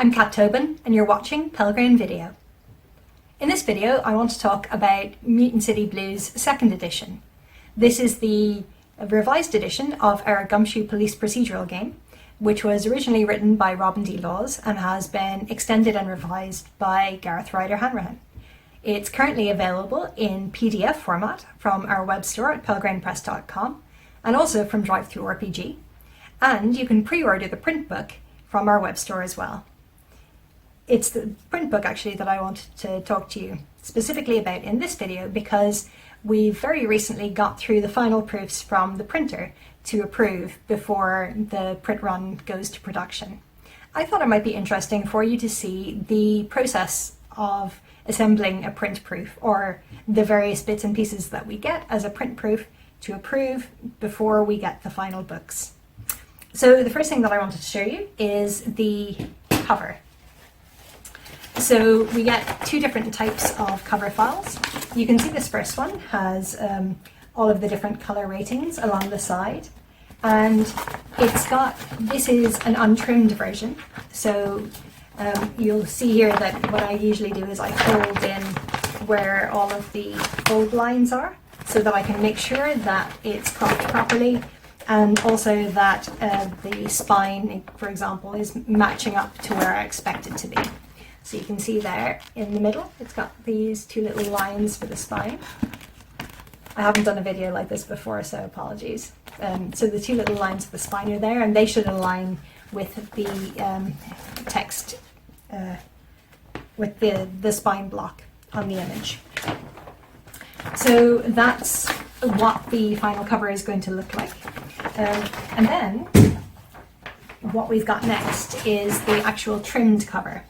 I'm Tobin and you're watching Pelgrane Video. In this video I want to talk about Mutant City Blues 2nd edition. This is the revised edition of our GUMSHOE police procedural game, which was originally written by Robin D. Laws and has been extended and revised by Ryder-Hanrahan. It's currently available in PDF format from our web store at pelgranepress.com and also from DriveThruRPG, and you can pre-order the print book from our web store as well. It's the print book actually that I wanted to talk to you specifically about in this video because we very recently got through the final proofs from the printer to approve before the print run goes to production. I thought it might be interesting for you to see the process of assembling a print proof, or the various bits and pieces that we get as a print proof to approve before we get the final books. So the first thing that I wanted to show you is the cover. So we get two different types of cover files. You can see this first one has all of the different color ratings along the side, and this is an untrimmed version. So you'll see here that what I usually do is I fold in where all of the fold lines are so that I can make sure that it's cropped properly, and also that the spine, for example, is matching up to where I expect it to be. So you can see there in the middle, it's got these two little lines for the spine. I haven't done a video like this before, so apologies. So the two little lines of the spine are there, and they should align with the text, with the spine block on the image. So that's what the final cover is going to look like. And then what we've got next is the actual trimmed cover.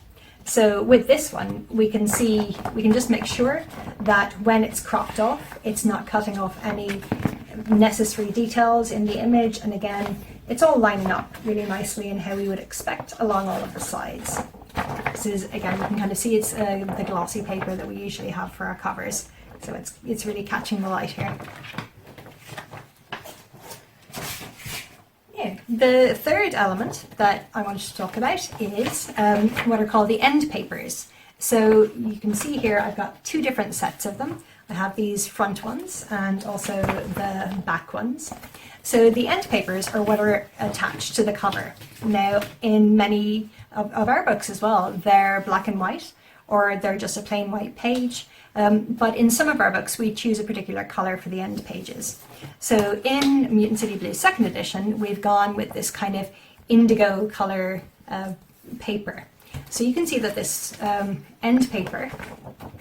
So with this one, we can just make sure that when it's cropped off, it's not cutting off any necessary details in the image. And again, it's all lining up really nicely in how we would expect along all of the sides. This is, again, you can kind of see it's the glossy paper that we usually have for our covers. So it's really catching the light here. The third element that I wanted to talk about is what are called the Endpapers. So you can see here I've got two different sets of them. I have these front ones and also the back ones. So the Endpapers are what are attached to the cover. Now, in many of our books as well, they're black and white, or they're just a plain white page. But in some of our books, we choose a particular color for the end pages. So in Mutant City Blues 2nd edition, we've gone with this kind of indigo color paper. So you can see that this end paper,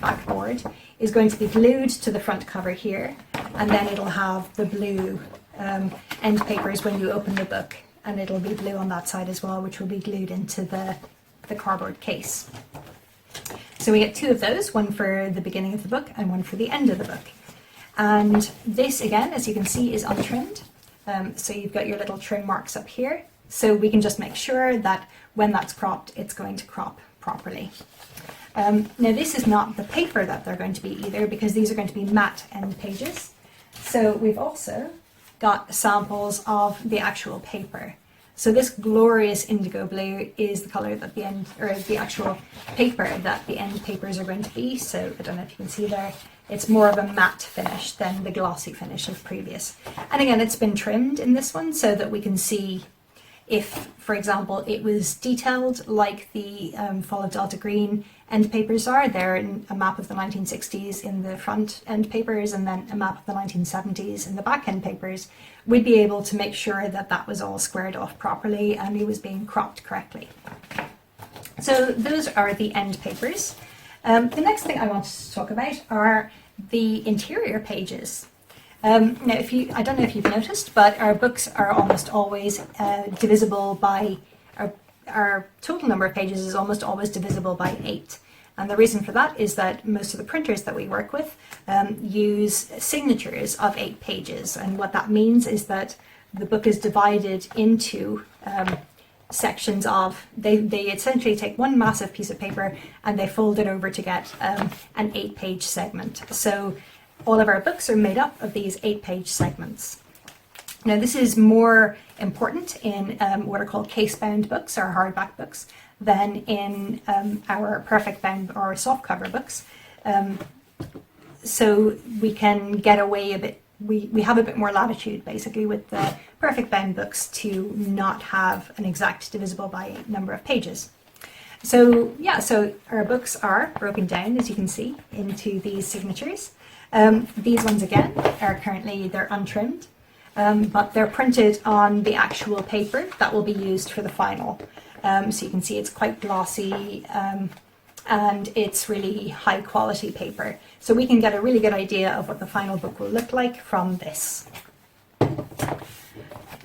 backboard, is going to be glued to the front cover here, and then it'll have the blue end papers when you open the book, and it'll be blue on that side as well, which will be glued into the cardboard case. So we get two of those, one for the beginning of the book and one for the end of the book. And this, again, as you can see, is untrimmed. So you've got your little trim marks up here. So we can just make sure that when that's cropped, it's going to crop properly. Now this is not the paper that they're going to be either, because these are going to be matte end pages. So we've also got samples of the actual paper. So this glorious indigo blue is the color that the actual paper that the end papers are going to be. So I don't know if you can see there, it's more of a matte finish than the glossy finish of previous. And again, it's been trimmed in this one so that we can see if, for example, it was detailed like the Fall of Delta Green end papers are. They're a map of the 1960s in the front end papers and then a map of the 1970s in the back end papers. We'd be able to make sure that that was all squared off properly and it was being cropped correctly. So those are the end papers. The next thing I wanted to talk about are the interior pages. Now, I don't know if you've noticed, but our books are almost always divisible by, our total number of pages is almost always divisible by 8. And the reason for that is that most of the printers that we work with use signatures of 8 pages. And what that means is that the book is divided into sections of, they essentially take one massive piece of paper and they fold it over to get an 8-page segment. So all of our books are made up of these 8-page segments. Now this is more important in what are called case-bound books or hardback books than in our perfect bound or softcover books. So we can get away a bit, we have a bit more latitude basically with the perfect bound books to not have an exact divisible by number of pages. So yeah, so our books are broken down, as you can see, into these signatures. These ones again are currently, they're untrimmed, but they're printed on the actual paper that will be used for the final. So you can see it's quite glossy and it's really high quality paper. So we can get a really good idea of what the final book will look like from this.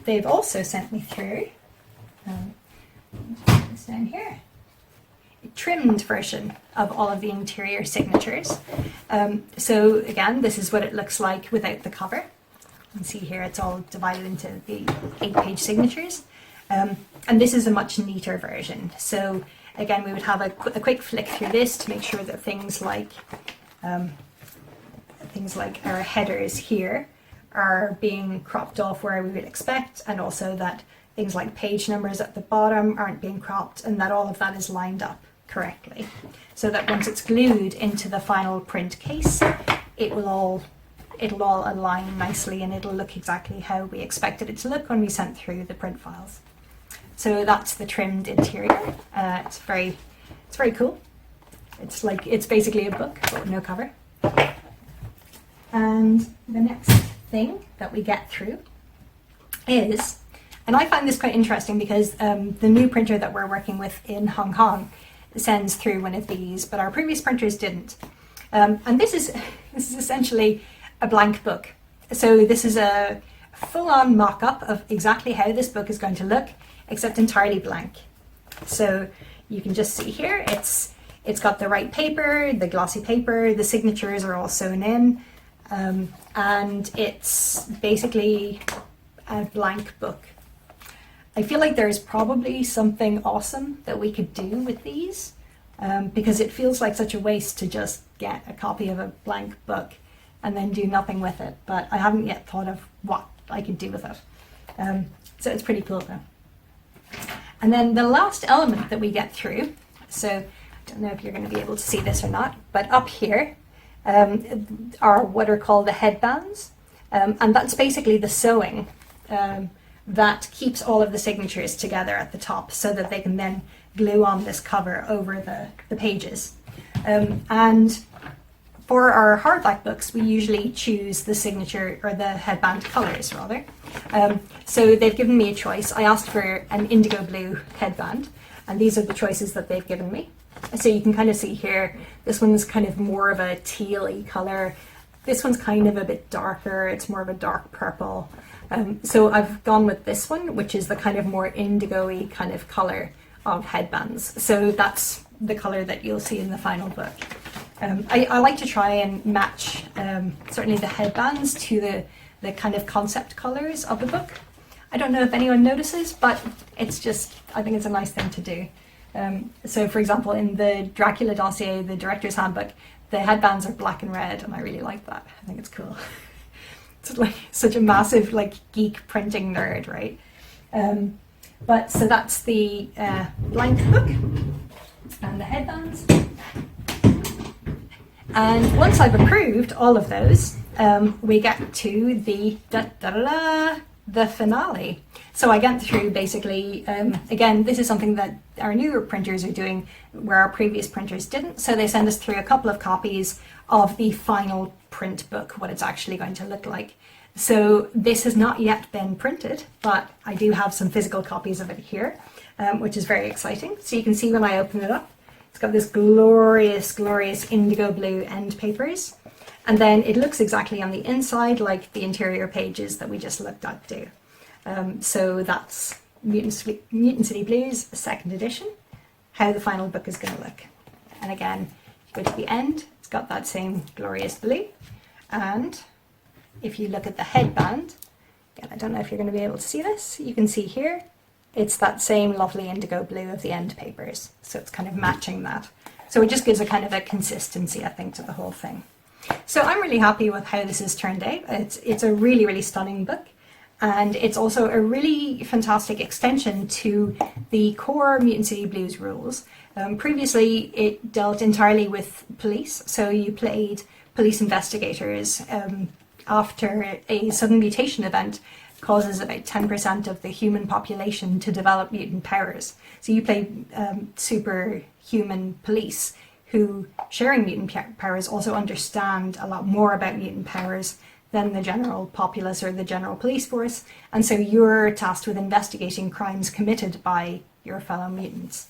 They've also sent me through, put this down here, a trimmed version of all of the interior signatures. So again, this is what it looks like without the cover. You can see here it's all divided into the 8-page signatures. And this is a much neater version. So again, we would have a quick flick through this to make sure that things like our headers here are being cropped off where we would expect, and also that things like page numbers at the bottom aren't being cropped, and that all of that is lined up correctly, so that once it's glued into the final print case, it'll all align nicely and it'll look exactly how we expected it to look when we sent through the print files. So that's the trimmed interior. It's very cool. It's basically a book but with no cover. And the next thing that we get through is, and I find this quite interesting because the new printer that we're working with in Hong Kong sends through one of these, but our previous printers didn't. And this is essentially a blank book. So this is a full-on mock-up of exactly how this book is going to look, except entirely blank. So you can just see here, it's got the right paper, the glossy paper, the signatures are all sewn in, and it's basically a blank book. I feel like there's probably something awesome that we could do with these, because it feels like such a waste to just get a copy of a blank book and then do nothing with it, but I haven't yet thought of what I could do with it. So it's pretty cool though. And then the last element that we get through, so I don't know if you're going to be able to see this or not, but up here are what are called the headbands, and that's basically the sewing that keeps all of the signatures together at the top so that they can then glue on this cover over the pages. And for our hardback books, we usually choose the signature or the headband colours rather. So they've given me a choice. I asked for an indigo blue headband, and these are the choices that they've given me. So you can kind of see here, this one's kind of more of a teal-y colour. This one's kind of a bit darker, it's more of a dark purple. So I've gone with this one, which is the kind of more indigo-y kind of colour of headbands. So that's the colour that you'll see in the final book. I like to try and match certainly the headbands to the kind of concept colours of the book. I don't know if anyone notices, but it's just, I think it's a nice thing to do. So for example, in the Dracula dossier, the director's handbook, the headbands are black and red, and I really like that. I think it's cool. It's like such a massive like geek printing nerd, right? But so that's the blank book and the headbands. And once I've approved all of those, we get to the the finale. So I get through basically, again, this is something that our newer printers are doing where our previous printers didn't. So they send us through a couple of copies of the final print book, what it's actually going to look like. So this has not yet been printed, but I do have some physical copies of it here, which is very exciting. So you can see when I open it up, it's got this glorious, glorious indigo blue end papers. And then it looks exactly on the inside like the interior pages that we just looked at do. So that's Mutant City Blues, 2nd edition, how the final book is going to look. And again, if you go to the end, it's got that same glorious blue. And if you look at the headband, again, I don't know if you're going to be able to see this, you can see here, it's that same lovely indigo blue of the end papers. So it's kind of matching that. So it just gives a kind of a consistency, I think, to the whole thing. So I'm really happy with how this has turned out. It's a really, really stunning book. And it's also a really fantastic extension to the core Mutant City Blues rules. Previously, it dealt entirely with police, so you played police investigators after a sudden mutation event causes about 10% of the human population to develop mutant powers. So you play superhuman police who, sharing mutant powers, also understand a lot more about mutant powers than the general populace or the general police force, and so you're tasked with investigating crimes committed by your fellow mutants.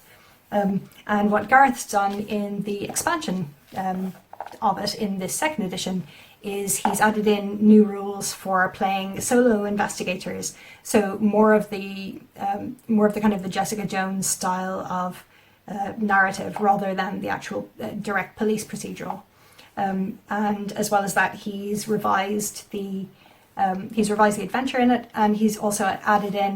And what Gareth's done in the expansion of it in this second edition is he's added in new rules for playing solo investigators, so more of the kind of the Jessica Jones style of narrative rather than the actual direct police procedural. And as well as that, he's revised the adventure in it, and he's also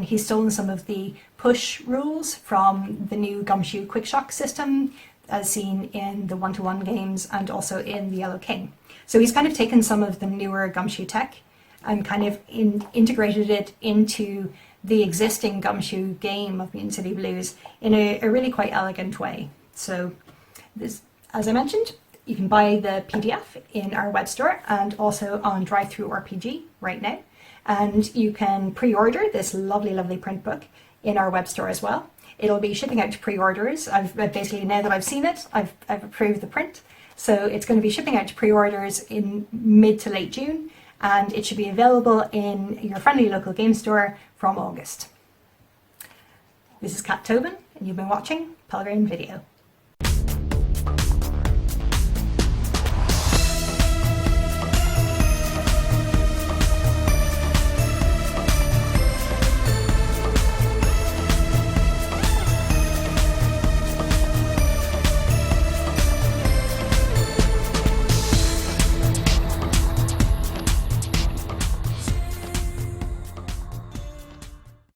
he's stolen some of the push rules from the new GUMSHOE Quickshock system as seen in the 1-to-1 games and also in the Yellow King. So he's kind of taken some of the newer GUMSHOE tech and kind of integrated it into the existing GUMSHOE game of Mutant City Blues in a really quite elegant way. So this, as I mentioned, you can buy the PDF in our web store and also on DriveThruRPG right now. And you can pre-order this lovely, lovely print book in our web store as well. It'll be shipping out to pre-orders. I've basically, now that I've seen it, I've approved the print. So it's going to be shipping out to pre-orders in mid to late June, and it should be available in your friendly local game store from August. This is Kat Tobin, and you've been watching Pelgrane Video.